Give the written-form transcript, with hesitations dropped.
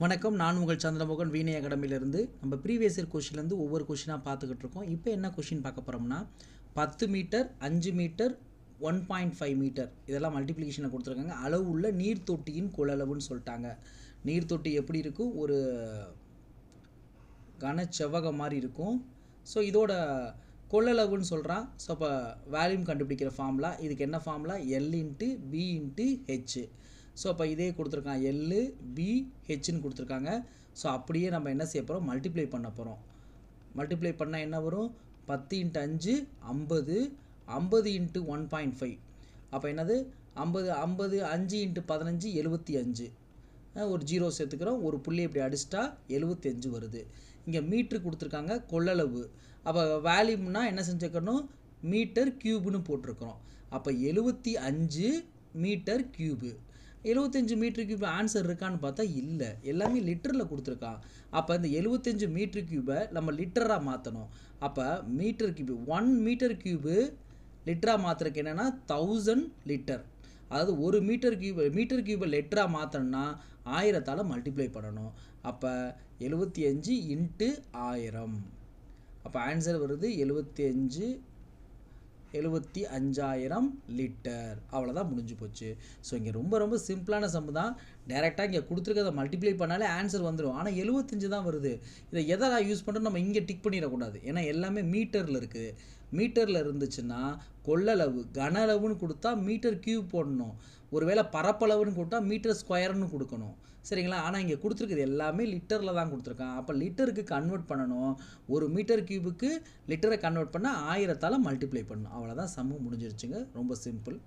வணக்கம். நான் உங்கள் சந்திரமோகன் வீணை அகாடமியிலிருந்து நம்ம ப்ரீவியஸ் இயர் கொஷின்லேருந்து ஒவ்வொரு கொஷினாக பார்த்துக்கிட்டு இருக்கோம். இப்போ என்ன கொஷின் பார்க்க போகிறோம்னா 10 மீட்டர் 5 மீட்டர் 1.5 மீட்டர் இதெல்லாம் மல்டிப்ளிகேஷனை கொடுத்துருக்காங்க. அளவு உள்ள நீர்த்தொட்டியின் கொள்ளளவுன்னு சொல்லிட்டாங்க. நீர்த்தொட்டி எப்படி இருக்கும்? ஒரு கனச்செவ்வகம் மாதிரி இருக்கும். ஸோ இதோட கொள்ளளவுன்னு சொல்கிறான். ஸோ அப்போ வேல்யூம் கண்டுபிடிக்கிற ஃபார்முலா இதுக்கு என்ன formula? L into B into H. So அப்போ இதே கொடுத்துருக்காங்க L B Hன்னு கொடுத்துருக்காங்க. ஸோ அப்படியே நம்ம என்ன செய்ய போகிறோம்? மல்டிப்ளை பண்ண போகிறோம். மல்டிப்ளை பண்ணால் என்ன வரும்? 10 இன்ட்டு 5 50, 50 இன்ட்டு 1.5 அப்போ என்னது 50, 50 5 இன்ட்டு 15 75. ஒரு ஜீரோ சேர்த்துக்கிறோம், ஒரு புள்ளி இப்படி அடிச்சிட்டா 75 வருது. இங்கே மீட்ரு கொடுத்துருக்காங்க, கொள்ளளவு. அப்போ வேல்யூம்னா என்ன செஞ்சுக்கணும்? மீட்டர் கியூப்னு போட்டிருக்கிறோம். அப்போ 75 metre cube. 75 metre cube answer இருக்கான்னு பார்த்தா இல்லை, எல்லாமே லிட்டரில் கொடுத்துருக்கான். அப்போ இந்த 75 மீட்டர் கியூபை நம்ம லிட்டராக மாற்றணும். அப்போ மீட்டர் கியூபு 1 மீட்டர் கியூபு லிட்டராக மாற்றுறதுக்கு என்னென்னா 1000 லிட்டர். அதாவது ஒரு மீட்டர் கியூபை லிட்டராக மாற்றணும்னா 1000ஆல் மல்டிப்ளை பண்ணணும். அப்போ 75 இன்ட்டு 1000. அப்போ ஆன்சர் வருது 75,000 லிட்டர். அவ்வளோதான், முடிஞ்சு போச்சு. ஸோ இங்கே ரொம்ப ரொம்ப சிம்பிளான சம்மு தான். டேரெக்டாக இங்கே கொடுத்துருக்கதை மல்டிப்ளை பண்ணாலே ஆன்சர் வந்துடும். ஆனால் 75 தான் வருது. இதை எதை யூஸ் பண்ணுறோம்? நம்ம இங்கே டிக் பண்ணிடக்கூடாது, ஏன்னா எல்லாமே மீட்டரில் இருக்குது. மீட்டரில் இருந்துச்சுன்னா கொள்ளளவு கனளவுன்னு கொடுத்தா மீட்டர் கியூப் போடணும். ஒருவேளை பரப்பளவுன்னு கொடுத்தா மீட்டர் ஸ்கொயர்னு கொடுக்கணும், சரிங்களா? ஆனால் இங்கே கொடுத்துருக்குது எல்லாமே லிட்டரில் தான் கொடுத்துருக்கான். அப்போ லிட்டருக்கு கன்வெர்ட் பண்ணணும். ஒரு மீட்டர் கியூபுக்கு லிட்டரை கன்வெர்ட் பண்ணால் 1000ஆல் மல்டிப்ளை பண்ணணும். அவ்வளோதான், சம்மு முடிஞ்சிருச்சுங்க. ரொம்ப சிம்பிள்.